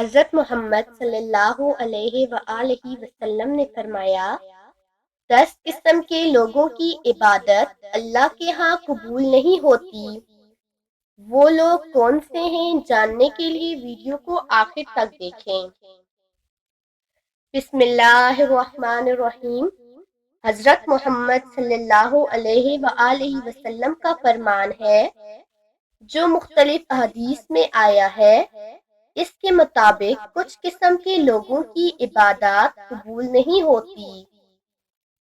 حضرت محمد صلی اللہ علیہ وآلہ وسلم نے فرمایا، 10 قسم کے لوگوں کی عبادت اللہ کے ہاں قبول نہیں ہوتی۔ وہ لوگ کون سے ہیں جاننے کے لیے ویڈیو کو آخر تک دیکھیں۔ بسم اللہ الرحمن الرحیم۔ حضرت محمد صلی اللہ علیہ وآلہ وسلم کا فرمان ہے جو مختلف احادیث میں آیا ہے، اس کے مطابق کچھ قسم کے لوگوں کی عبادات قبول نہیں ہوتی۔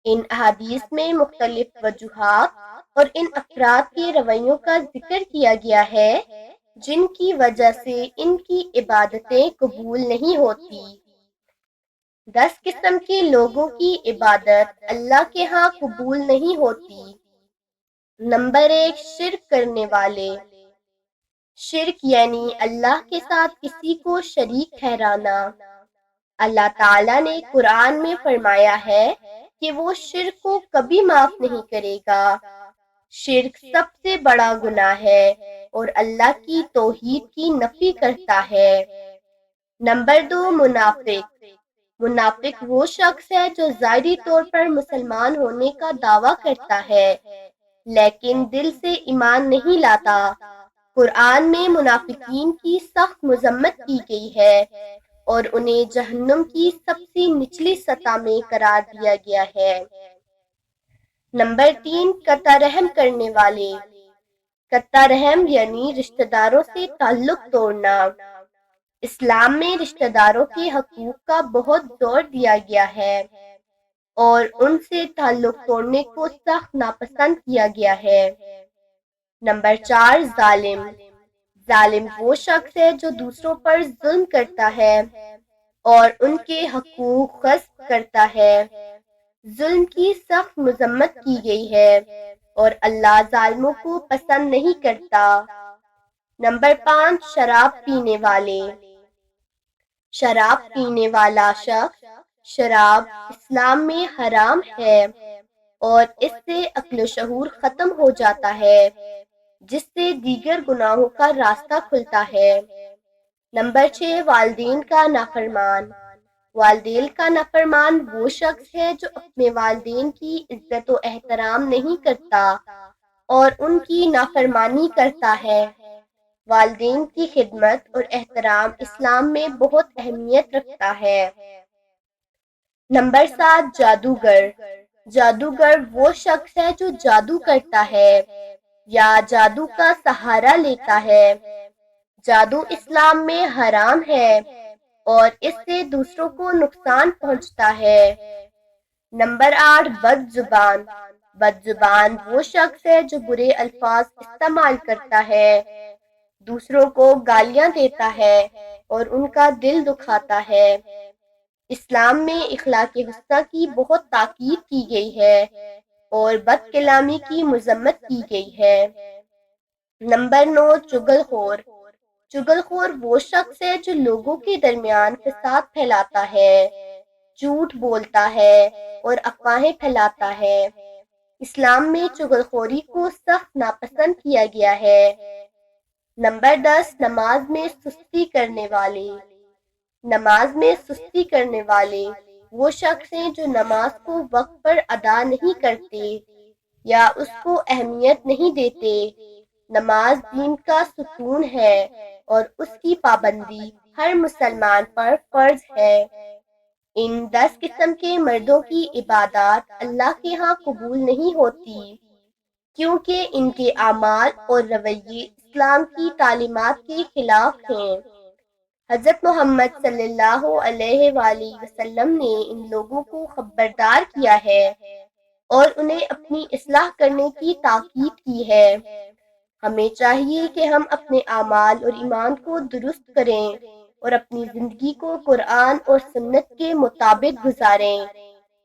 ان احادیث میں مختلف وجوہات اور ان افراد کے رویوں کا ذکر کیا گیا ہے جن کی وجہ سے ان کی عبادتیں قبول نہیں ہوتی۔ 10 قسم کے لوگوں کی عبادت اللہ کے ہاں قبول نہیں ہوتی۔ نمبر 1، شرک کرنے والے۔ شرک یعنی اللہ کے ساتھ کسی کو شریک ٹھہرانا۔ اللہ تعالیٰ نے قرآن میں فرمایا ہے کہ وہ شرک کو کبھی معاف نہیں کرے گا۔ شرک سب سے بڑا گناہ ہے اور اللہ کی توحید کی نفی کرتا ہے۔ نمبر 2، منافق۔ منافق وہ شخص ہے جو ظاہری طور پر مسلمان ہونے کا دعویٰ کرتا ہے لیکن دل سے ایمان نہیں لاتا۔ قرآن میں منافقین کی سخت مذمت کی گئی ہے اور انہیں جہنم کی سب سے نچلی سطح میں قرار دیا گیا ہے۔ نمبر 3، قطع رحم کرنے والے۔ قطع رحم یعنی رشتہ داروں سے تعلق توڑنا۔ اسلام میں رشتہ داروں کے حقوق کا بہت زور دیا گیا ہے اور ان سے تعلق توڑنے کو سخت ناپسند کیا گیا ہے۔ نمبر 4، ظالم۔ ظالم وہ شخص ہے جو دوسروں پر ظلم کرتا ہے اور ان کے حقوق غصب کرتا ہے۔ ظلم کی سخت مذمت کی گئی ہے اور اللہ ظالموں کو پسند نہیں کرتا۔ نمبر 5، شراب پینے والے۔ شراب پینے والا شخص۔ شراب اسلام میں حرام ہے اور اس سے عقل و شعور ختم ہو جاتا ہے جس سے دیگر گناہوں کا راستہ کھلتا ہے۔ نمبر 6، والدین کا نافرمان۔ والدین کا نافرمان وہ شخص ہے جو اپنے والدین کی عزت و احترام نہیں کرتا اور ان کی نافرمانی کرتا ہے۔ والدین کی خدمت اور احترام اسلام میں بہت اہمیت رکھتا ہے۔ نمبر 7، جادوگر۔ جادوگر وہ شخص ہے جو جادو کرتا ہے یا جادو کا سہارا لیتا ہے۔ جادو اسلام میں حرام ہے اور اس سے دوسروں کو نقصان پہنچتا ہے۔ نمبر 8، بد زبان۔ بد زبان وہ شخص ہے جو برے الفاظ استعمال کرتا ہے، دوسروں کو گالیاں دیتا ہے اور ان کا دل دکھاتا ہے۔ اسلام میں اخلاق حسنہ کی بہت تاکید کی گئی ہے اور بد کلامی کی مذمت کی گئی ہے۔ نمبر 9، چغل خور۔ چغل خور وہ شخص ہے جو لوگوں کے درمیان فساد پھیلاتا ہے، جھوٹ بولتا ہے اور افواہیں پھیلاتا ہے۔ اسلام میں چغل خوری کو سخت ناپسند کیا گیا ہے۔ نمبر 10، نماز میں سستی کرنے والے۔ نماز میں سستی کرنے والے وہ شخص ہیں جو نماز کو وقت پر ادا نہیں کرتے یا اس کو اہمیت نہیں دیتے۔ نماز دین کا ستون ہے اور اس کی پابندی ہر مسلمان پر فرض ہے۔ ان 10 قسم کے مردوں کی عبادات اللہ کے ہاں قبول نہیں ہوتی کیونکہ ان کے اعمال اور رویے اسلام کی تعلیمات کے خلاف ہیں۔ حضرت محمد صلی اللہ علیہ وآلہ وسلم نے ان لوگوں کو خبردار کیا ہے اور انہیں اپنی اصلاح کرنے کی تاکید کی ہے۔ ہمیں چاہیے کہ ہم اپنے اعمال اور ایمان کو درست کریں اور اپنی زندگی کو قرآن اور سنت کے مطابق گزاریں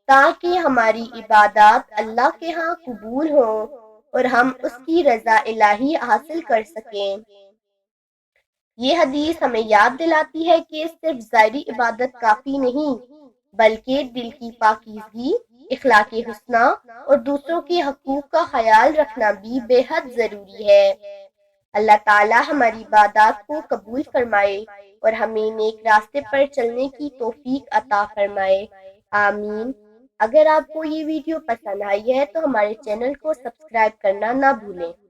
تاکہ ہماری عبادات اللہ کے ہاں قبول ہوں اور ہم اس کی رضا الہی حاصل کر سکیں۔ یہ حدیث ہمیں یاد دلاتی ہے کہ صرف ظاہری عبادت کافی نہیں بلکہ دل کی پاکیزگی، اخلاق حسنہ اور دوسروں کے حقوق کا خیال رکھنا بھی بے حد ضروری ہے۔ اللہ تعالی ہماری عبادات کو قبول فرمائے اور ہمیں نیک راستے پر چلنے کی توفیق عطا فرمائے، آمین۔ اگر آپ کو یہ ویڈیو پسند آئی ہے تو ہمارے چینل کو سبسکرائب کرنا نہ بھولیں۔